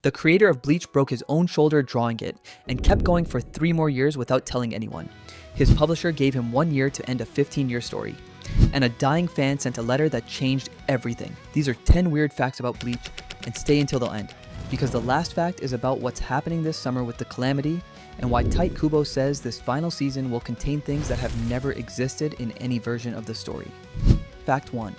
The creator of Bleach broke his own shoulder drawing it, and kept going for 3 more years without telling anyone. His publisher gave him 1 year to end a 15-year story. And a dying fan sent a letter that changed everything. These are 10 weird facts about Bleach, and stay until the end, because the last fact is about what's happening this summer with the Calamity, and why Tite Kubo says this final season will contain things that have never existed in any version of the story. Fact 1.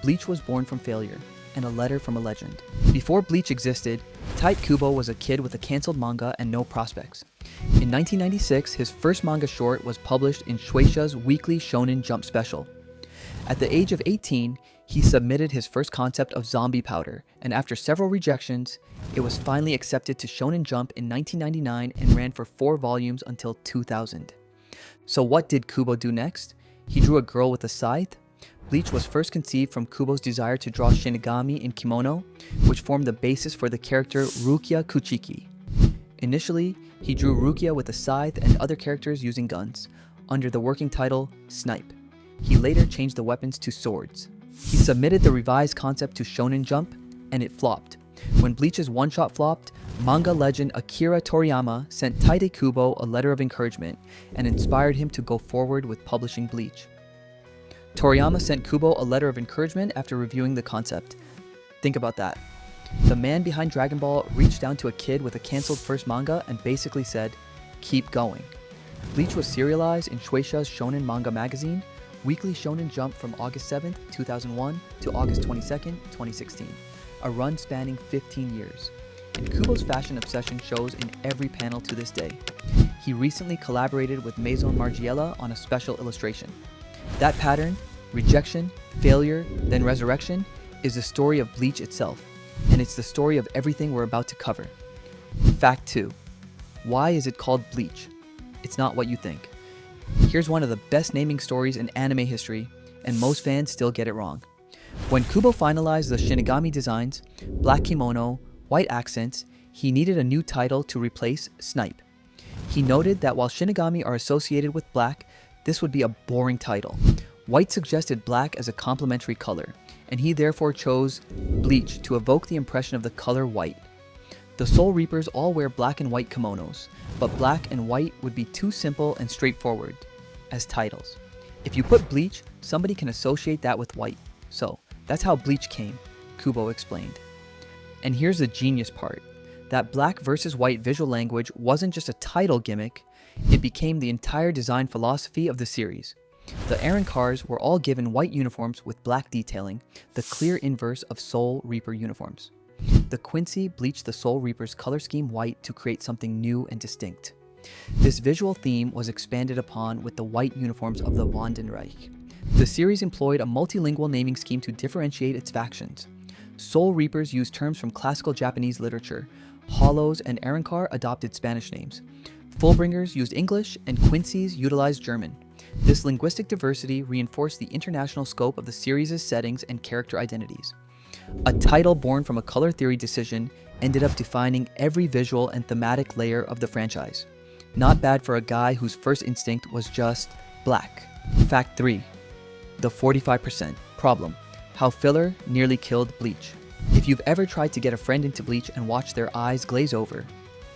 Bleach was born from failure, and a letter from a legend. Before Bleach existed, Tite Kubo was a kid with a cancelled manga and no prospects. In 1996, his first manga short was published in Shueisha's weekly Shonen Jump special. At the age of 18, he submitted his first concept of zombie powder, and after several rejections, it was finally accepted to Shonen Jump in 1999 and ran for 4 volumes until 2000. So what did Kubo do next? He drew a girl with a scythe. Bleach was first conceived from Kubo's desire to draw Shinigami in kimono, which formed the basis for the character Rukia Kuchiki. Initially, he drew Rukia with a scythe and other characters using guns, under the working title Snipe. He later changed the weapons to swords. He submitted the revised concept to Shonen Jump, and it flopped. When Bleach's one-shot flopped, manga legend Akira Toriyama sent Tite Kubo a letter of encouragement and inspired him to go forward with publishing Bleach. Toriyama sent Kubo a letter of encouragement after reviewing the concept. Think about that. The man behind Dragon Ball reached down to a kid with a cancelled first manga and basically said, "Keep going." Bleach was serialized in Shueisha's Shonen Manga magazine, Weekly Shonen Jump from August 7th, 2001 to August 22nd, 2016, a run spanning 15 years. And Kubo's fashion obsession shows in every panel to this day. He recently collaborated with Maison Margiela on a special illustration. That pattern, rejection, failure, then resurrection, is the story of Bleach itself, and it's the story of everything we're about to cover. Fact 2. Why is it called Bleach? It's not what you think. Here's one of the best naming stories in anime history, and most fans still get it wrong. When Kubo finalized the Shinigami designs, black kimono, white accents, he needed a new title to replace Snipe. He noted that while Shinigami are associated with black, this would be a boring title. White suggested black as a complementary color, and he therefore chose Bleach to evoke the impression of the color white. The Soul Reapers all wear black and white kimonos, but black and white would be too simple and straightforward as titles. If you put Bleach, somebody can associate that with white. So that's how Bleach came, Kubo explained. And here's the genius part. That black versus white visual language wasn't just a title gimmick, it became the entire design philosophy of the series. The Aaron cars were all given white uniforms with black detailing, the clear inverse of Soul Reaper uniforms. The Quincy bleached the Soul Reaper's color scheme white to create something new and distinct. This visual theme was expanded upon with the white uniforms of the Wandenreich. The series employed a multilingual naming scheme to differentiate its factions. Soul Reapers used terms from classical Japanese literature. Hollows and Arrancar adopted Spanish names. Fullbringers used English, and Quincy's utilized German. This linguistic diversity reinforced the international scope of the series' settings and character identities. A title born from a color theory decision ended up defining every visual and thematic layer of the franchise. Not bad for a guy whose first instinct was just black. Fact 3. The 45% problem. How filler nearly killed Bleach. If you've ever tried to get a friend into Bleach and watch their eyes glaze over,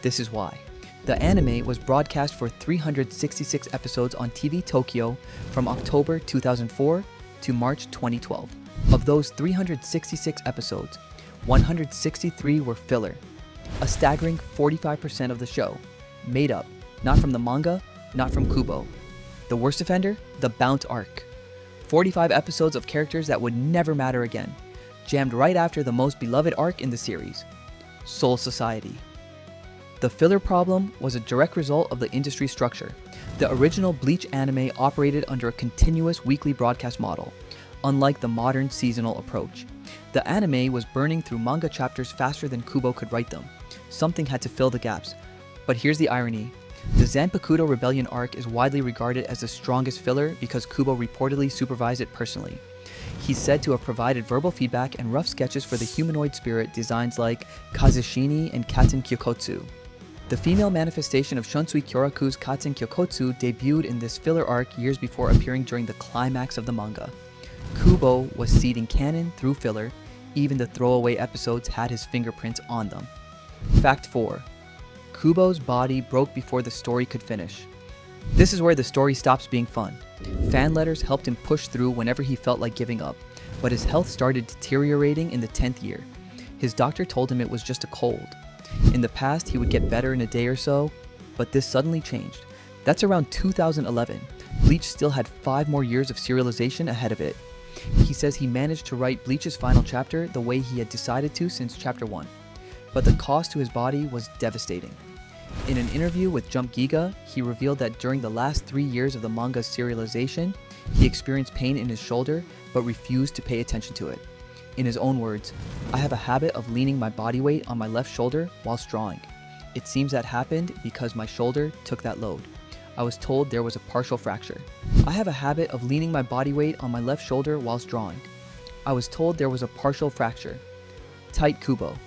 this is why. The anime was broadcast for 366 episodes on TV Tokyo from October 2004 to March 2012. Of those 366 episodes, 163 were filler. A staggering 45% of the show, made up, not from the manga, not from Kubo. The worst offender? The Bounce arc. 45 episodes of characters that would never matter again, jammed right after the most beloved arc in the series, Soul Society. The filler problem was a direct result of the industry structure. The original Bleach anime operated under a continuous weekly broadcast model, unlike the modern seasonal approach. The anime was burning through manga chapters faster than Kubo could write them. Something had to fill the gaps. But here's the irony. The Zanpakuto Rebellion arc is widely regarded as the strongest filler because Kubo reportedly supervised it personally. He's said to have provided verbal feedback and rough sketches for the humanoid spirit designs like Kazushini and Katen Kyokotsu. The female manifestation of Shunsui Kyoraku's Katen Kyokotsu debuted in this filler arc years before appearing during the climax of the manga. Kubo was seeding canon through filler, even the throwaway episodes had his fingerprints on them. Fact 4. Kubo's body broke before the story could finish. This is where the story stops being fun. Fan letters helped him push through whenever he felt like giving up, but his health started deteriorating in the 10th year. His doctor told him it was just a cold. In the past, he would get better in a day or so, but this suddenly changed. That's around 2011. Bleach still had 5 more years of serialization ahead of it. He says he managed to write Bleach's final chapter the way he had decided to since chapter 1, but the cost to his body was devastating. In an interview with Jump Giga, he revealed that during the last 3 years of the manga's serialization, he experienced pain in his shoulder but refused to pay attention to it. In his own words, "I have a habit of leaning my body weight on my left shoulder whilst drawing. It seems that happened because my shoulder took that load. I was told there was a partial fracture. I have a habit of leaning my body weight on my left shoulder whilst drawing. I was told there was a partial fracture." Tite Kubo.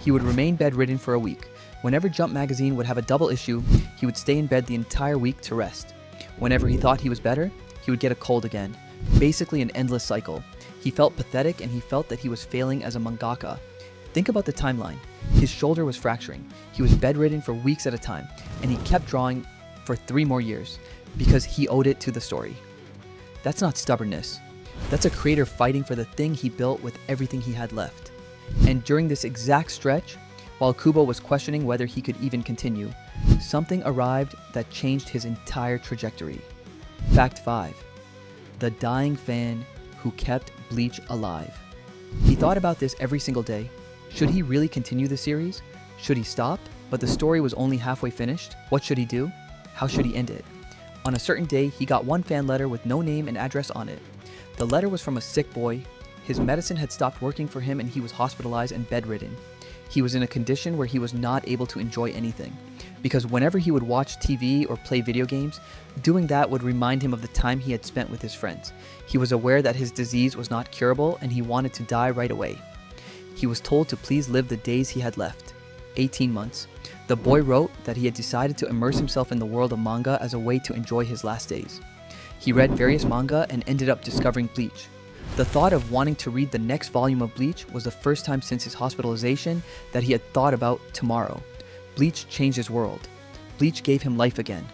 He would remain bedridden for a week. Whenever Jump magazine would have a double issue, he would stay in bed the entire week to rest. Whenever he thought he was better, he would get a cold again. Basically an endless cycle. He felt pathetic and he felt that he was failing as a mangaka. Think about the timeline. His shoulder was fracturing. He was bedridden for weeks at a time, and he kept drawing for 3 more years because he owed it to the story. That's not stubbornness. That's a creator fighting for the thing he built with everything he had left. And during this exact stretch, while Kubo was questioning whether he could even continue, something arrived that changed his entire trajectory. Fact 5. The dying fan who kept Bleach alive. He thought about this every single day. Should he really continue the series? Should he stop? But the story was only halfway finished. What should he do? How should he end it? On a certain day, he got one fan letter with no name and address on it. The letter was from a sick boy. His medicine had stopped working for him and he was hospitalized and bedridden. He was in a condition where he was not able to enjoy anything, because whenever he would watch TV or play video games, doing that would remind him of the time he had spent with his friends. He was aware that his disease was not curable and he wanted to die right away. He was told to please live the days he had left. 18 months. The boy wrote that he had decided to immerse himself in the world of manga as a way to enjoy his last days. He read various manga and ended up discovering Bleach. The thought of wanting to read the next volume of Bleach was the first time since his hospitalization that he had thought about tomorrow. Bleach changed his world. Bleach gave him life again.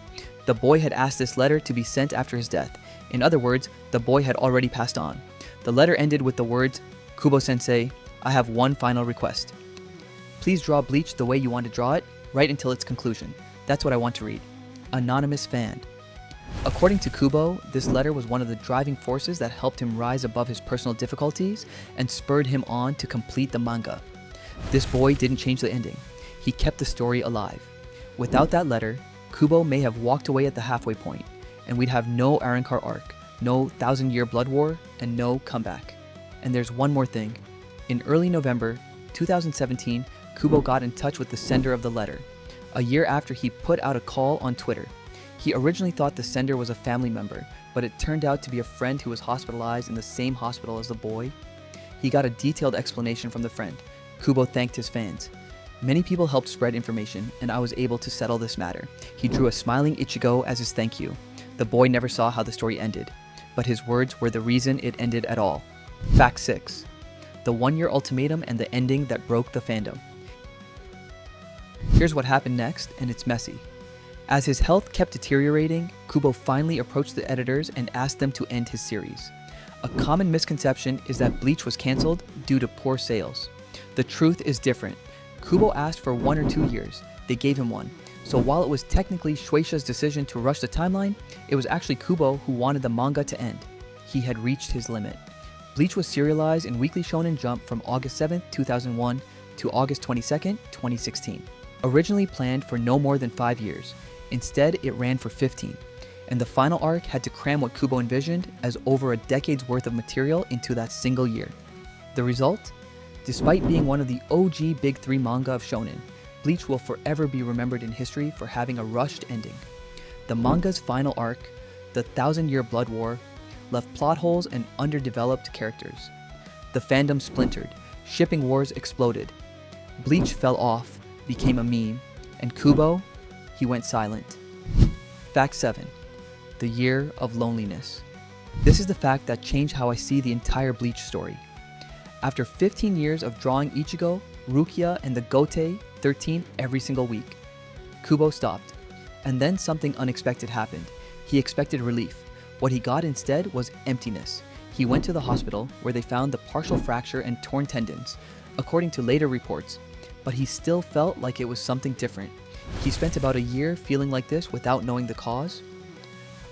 The boy had asked this letter to be sent after his death. In other words, the boy had already passed on. The letter ended with the words, "Kubo-sensei, I have one final request. Please draw Bleach the way you want to draw it, right until its conclusion. That's what I want to read. Anonymous fan." According to Kubo, this letter was one of the driving forces that helped him rise above his personal difficulties and spurred him on to complete the manga. This boy didn't change the ending. He kept the story alive. Without that letter, Kubo may have walked away at the halfway point, and we'd have no Arrancar arc, no 1,000-year blood war, and no comeback. And there's one more thing. In early November 2017, Kubo got in touch with the sender of the letter, a year after he put out a call on Twitter. He originally thought the sender was a family member, but it turned out to be a friend who was hospitalized in the same hospital as the boy. He got a detailed explanation from the friend. Kubo thanked his fans. "Many people helped spread information, and I was able to settle this matter." He drew a smiling Ichigo as his thank you. The boy never saw how the story ended, but his words were the reason it ended at all. Fact 6. The One-Year Ultimatum and the ending that broke the fandom. Here's what happened next, and it's messy. As his health kept deteriorating, Kubo finally approached the editors and asked them to end his series. A common misconception is that Bleach was cancelled due to poor sales. The truth is different. Kubo asked for 1 or 2 years. They gave him 1. So while it was technically Shueisha's decision to rush the timeline, it was actually Kubo who wanted the manga to end. He had reached his limit. Bleach was serialized in Weekly Shonen Jump from August 7, 2001 to August 22, 2016. Originally planned for no more than 5 years. Instead, it ran for 15, and the final arc had to cram what Kubo envisioned as over a decade's worth of material into that single year. The result? Despite being one of the OG Big 3 manga of shonen, Bleach will forever be remembered in history for having a rushed ending. The manga's final arc, the 1,000-year blood war, left plot holes and underdeveloped characters. The fandom splintered, shipping wars exploded. Bleach fell off, became a meme, and Kubo, he went silent. Fact 7. The Year of Loneliness. This is the fact that changed how I see the entire Bleach story. After 15 years of drawing Ichigo, Rukia, and the Gote, 13 every single week. Kubo stopped. And then something unexpected happened. He expected relief. What he got instead was emptiness. He went to the hospital, where they found the partial fracture and torn tendons, according to later reports, but he still felt like it was something different. He spent about a year feeling like this without knowing the cause.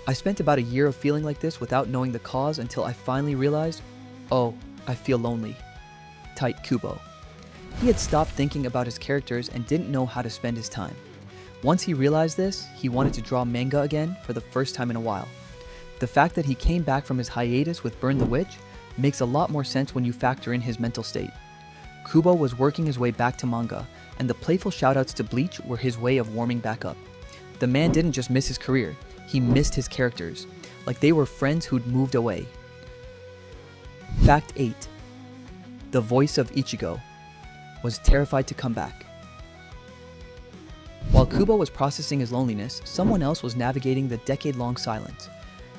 I spent about a year of feeling like this without knowing the cause until I finally realized, oh, I feel lonely. Tite Kubo. He had stopped thinking about his characters and didn't know how to spend his time. Once he realized this, he wanted to draw manga again for the first time in a while. The fact that he came back from his hiatus with Burn the Witch makes a lot more sense when you factor in his mental state. Kubo was working his way back to manga, and the playful shoutouts to Bleach were his way of warming back up. The man didn't just miss his career, he missed his characters, like they were friends who'd moved away. Fact 8. The voice of Ichigo was terrified to come back. While Kubo was processing his loneliness, someone else was navigating the decade-long silence.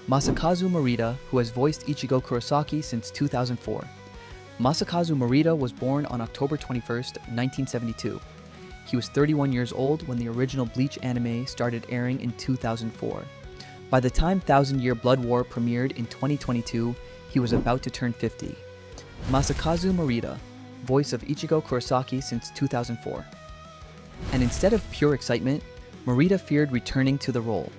Masakazu Morita, who has voiced Ichigo Kurosaki since 2004. Masakazu Morita was born on October 21st, 1972. He was 31 years old when the original Bleach anime started airing in 2004. By the time Thousand Year Blood War premiered in 2022, he was about to turn 50. Masakazu Morita, voice of Ichigo Kurosaki since 2004. And instead of pure excitement, Morita feared returning to the role.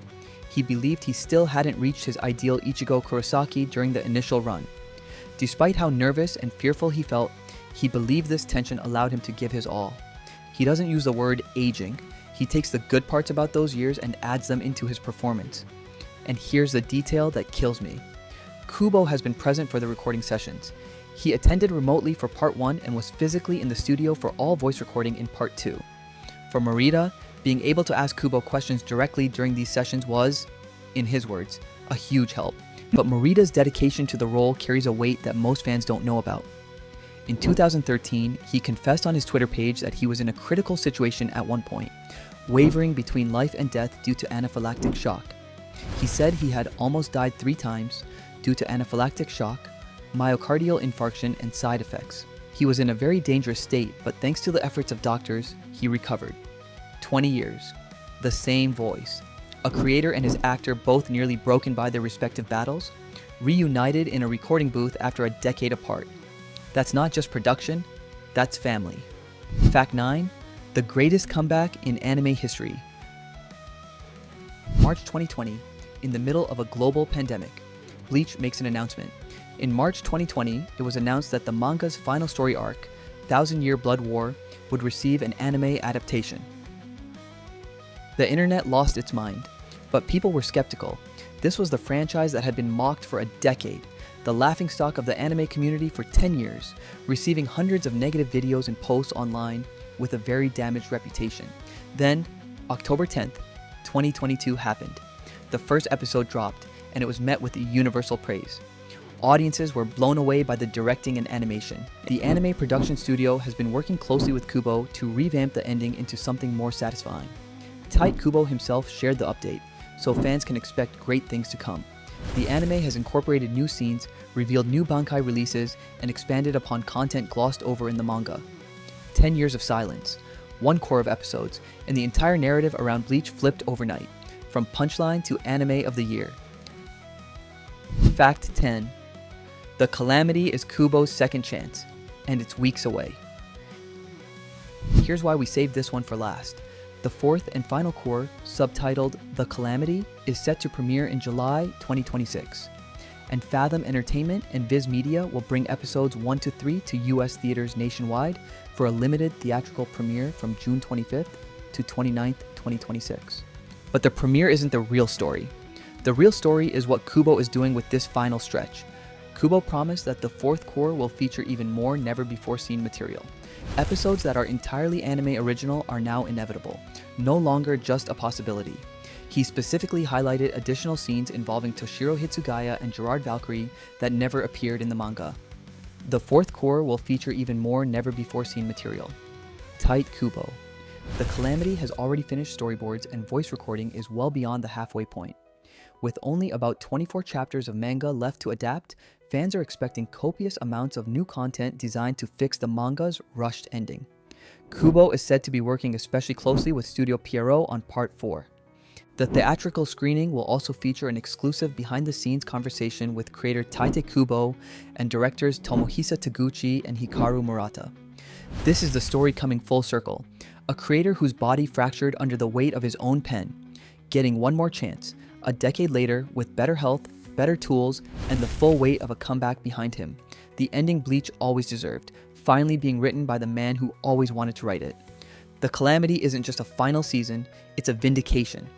He believed he still hadn't reached his ideal Ichigo Kurosaki during the initial run. Despite how nervous and fearful he felt, he believed this tension allowed him to give his all. He doesn't use the word aging. He takes the good parts about those years and adds them into his performance. And here's the detail that kills me. Kubo has been present for the recording sessions. He attended remotely for part 1 and was physically in the studio for all voice recording in part 2. For Morita, being able to ask Kubo questions directly during these sessions was, in his words, a huge help. But Morita's dedication to the role carries a weight that most fans don't know about. In 2013, he confessed on his Twitter page that he was in a critical situation at one point, wavering between life and death due to anaphylactic shock. He said he had almost died 3 times due to anaphylactic shock, myocardial infarction, and side effects. He was in a very dangerous state, but thanks to the efforts of doctors, he recovered. 20 years. The same voice. A creator and his actor both nearly broken by their respective battles, reunited in a recording booth after a decade apart. That's not just production, that's family. Fact 9. The greatest comeback in anime history. March 2020, in the middle of a global pandemic, Bleach makes an announcement. In March 2020, it was announced that the manga's final story arc, Thousand Year Blood War, would receive an anime adaptation. The internet lost its mind, but people were skeptical. This was the franchise that had been mocked for a decade, the laughingstock of the anime community for 10 years, receiving hundreds of negative videos and posts online with a very damaged reputation. Then, October 10th, 2022 happened. The first episode dropped, and it was met with universal praise. Audiences were blown away by the directing and animation. The anime production studio has been working closely with Kubo to revamp the ending into something more satisfying. Tite Kubo himself shared the update, so fans can expect great things to come. The anime has incorporated new scenes, revealed new Bankai releases, and expanded upon content glossed over in the manga. 10 years of silence, 1 core of episodes, and the entire narrative around Bleach flipped overnight, from punchline to anime of the year. Fact 10. The Calamity is Kubo's second chance, and it's weeks away. Here's why we saved this one for last. The 4th and final core, subtitled The Calamity, is set to premiere in July 2026. And Fathom Entertainment and Viz Media will bring episodes 1 to 3 to US theaters nationwide for a limited theatrical premiere from June 25th to 29th, 2026. But the premiere isn't the real story. The real story is what Kubo is doing with this final stretch. Kubo promised that the 4th core will feature even more never-before-seen material. Episodes that are entirely anime original are now inevitable, no longer just a possibility. He specifically highlighted additional scenes involving Toshiro Hitsugaya and Gerard Valkyrie that never appeared in the manga. The 4th core will feature even more never-before-seen material. Tite Kubo. The Calamity has already finished storyboards and voice recording is well beyond the halfway point. With only about 24 chapters of manga left to adapt, fans are expecting copious amounts of new content designed to fix the manga's rushed ending. Kubo is said to be working especially closely with Studio Pierrot on Part 4. The theatrical screening will also feature an exclusive behind-the-scenes conversation with creator Tite Kubo and directors Tomohisa Taguchi and Hikaru Murata. This is the story coming full circle. A creator whose body fractured under the weight of his own pen, getting one more chance, a decade later with better health, better tools, and the full weight of a comeback behind him. The ending Bleach always deserved, finally being written by the man who always wanted to write it. The Calamity isn't just a final season, it's a vindication.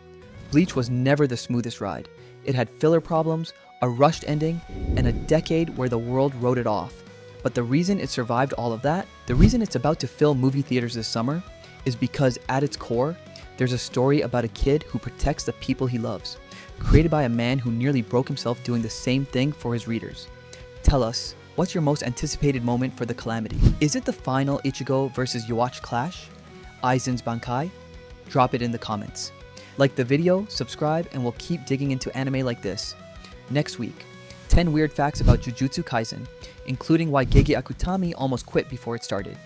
Bleach was never the smoothest ride. It had filler problems, a rushed ending, and a decade where the world wrote it off. But the reason it survived all of that, the reason it's about to fill movie theaters this summer, is because at its core, there's a story about a kid who protects the people he loves, created by a man who nearly broke himself doing the same thing for his readers. Tell us, what's your most anticipated moment for the Calamity? Is it the final Ichigo versus Yhwach clash? Aizen's Bankai? Drop it in the comments. Like the video, subscribe, and we'll keep digging into anime like this. Next week, 10 weird facts about Jujutsu Kaisen, including why Gege Akutami almost quit before it started.